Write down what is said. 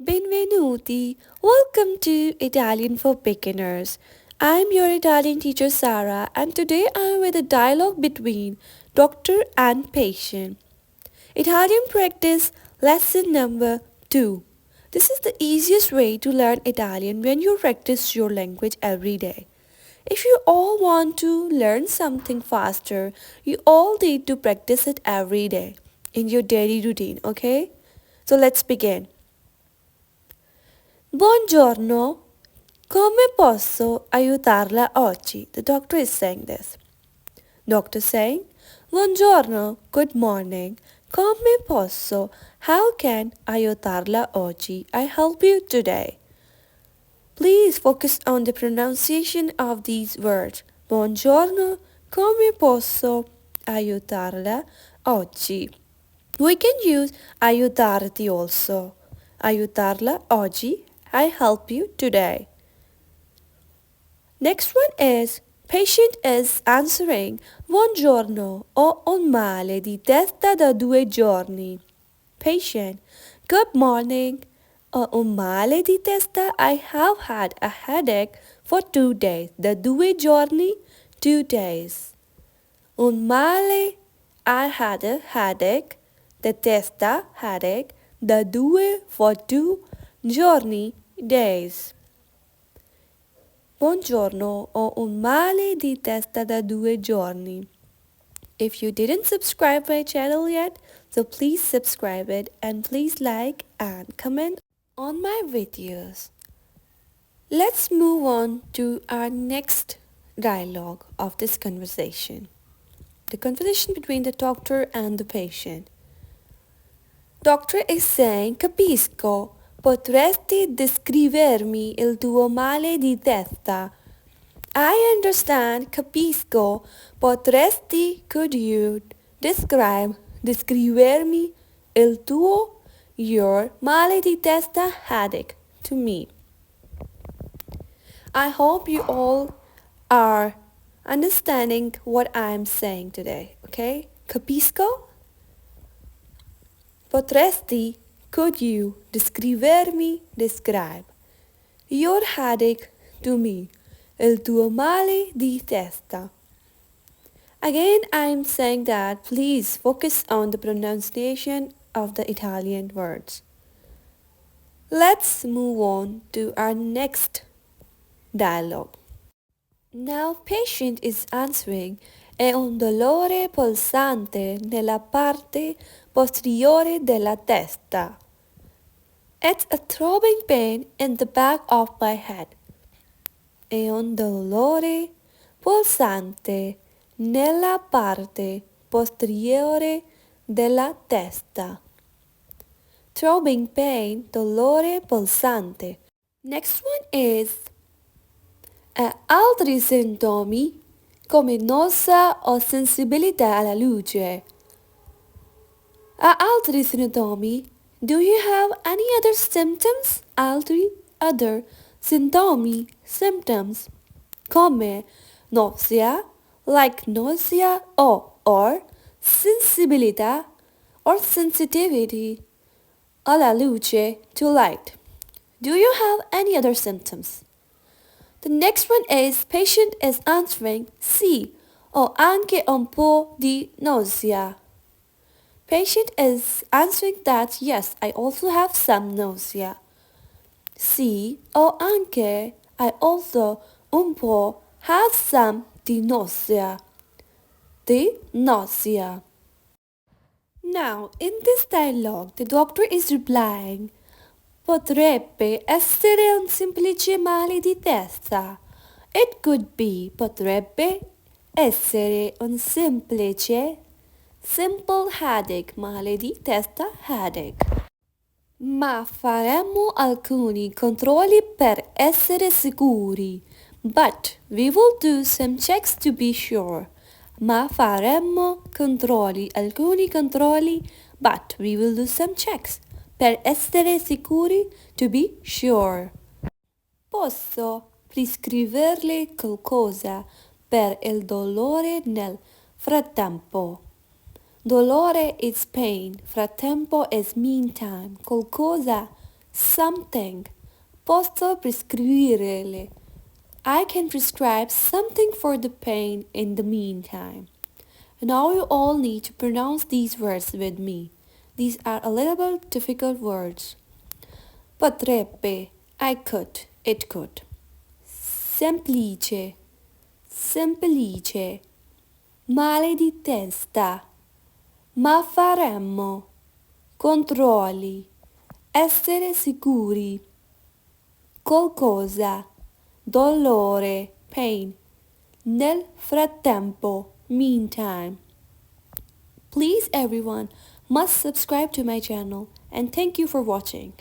Benvenuti. Welcome to Italian for Beginners. I'm your Italian teacher Sara, and today I'm with a dialogue between doctor and patient. Italian practice lesson number 2. This is the easiest way to learn Italian when you practice your language every day. If you all want to learn something faster, you all need to practice it every day in your daily routine, okay? So let's begin. Buongiorno, come posso aiutarla oggi? The doctor is saying this. Doctor saying, Buongiorno, good morning. Come posso? How can aiutarla oggi? I help you today. Please focus on the pronunciation of these words. Buongiorno, come posso aiutarla oggi? We can use aiutarti also. Aiutarla oggi. I help you today. Next one is patient is answering Buongiorno, ho un male di testa da 2 giorni. Patient, good morning. Ho un male di testa. I have had a headache for 2 days. Da 2 giorni, 2 days. Un male, I had a headache. The testa, headache. Da 2 for 2 giorni, days. Buongiorno, ho un male di testa da 2 giorni. If you didn't subscribe my channel yet, so please subscribe it and please like and comment on my videos. Let's move on to our next dialogue of this conversation. The conversation between the doctor and the patient. Doctor is saying, capisco, potresti descrivermi il tuo male di testa? I understand, capisco, potresti, could you, descrivermi il tuo, your male di testa headache to me. I hope you all are understanding what I'm saying today, okay? Capisco? Potresti, could you, descrivermi, describe your headache to me, il tuo male di testa. Again, I'm saying that please focus on the pronunciation of the Italian words. Let's move on to our next dialogue. Now, patient is answering, è un dolore pulsante nella parte posteriore della testa. It's a throbbing pain in the back of my head. È un dolore pulsante nella parte posteriore della testa. Throbbing pain, dolore pulsante. Next one is altri sintomi come nausea o sensibilità alla luce. Altri sintomi? Do you have any other symptoms? Altri other sintomi, symptoms come nausea, like nausea or sensibilità or sensitivity alla luce, to light. Do you have any other symptoms? The next one is patient is answering sì, ho anche un po' di nausea. Patient is answering that yes, I also have some nausea. Sì, ho anche, I also, un po', have some di nausea. Di nausea. Now, in this dialogue, the doctor is replying, potrebbe essere un semplice male di testa. It could be, potrebbe essere un semplice, simple headache, male di testa, headache. Ma faremo alcuni controlli per essere sicuri. But we will do some checks to be sure. Ma faremo alcuni controlli, but we will do some checks. Per essere sicuri, to be sure. Posso prescriverle qualcosa per il dolore nel frattempo. Dolore is pain, frattempo is meantime, qualcosa, something. Posso prescrirle. I can prescribe something for the pain in the meantime. Now you all need to pronounce these words with me. These are a little bit difficult words. Potrebbe, I could, it could. Semplice, semplice. Male di testa. Ma faremmo. Controlli. Essere sicuri. Qualcosa. Dolore, pain. Nel frattempo, meantime. Please everyone must subscribe to my channel and thank you for watching.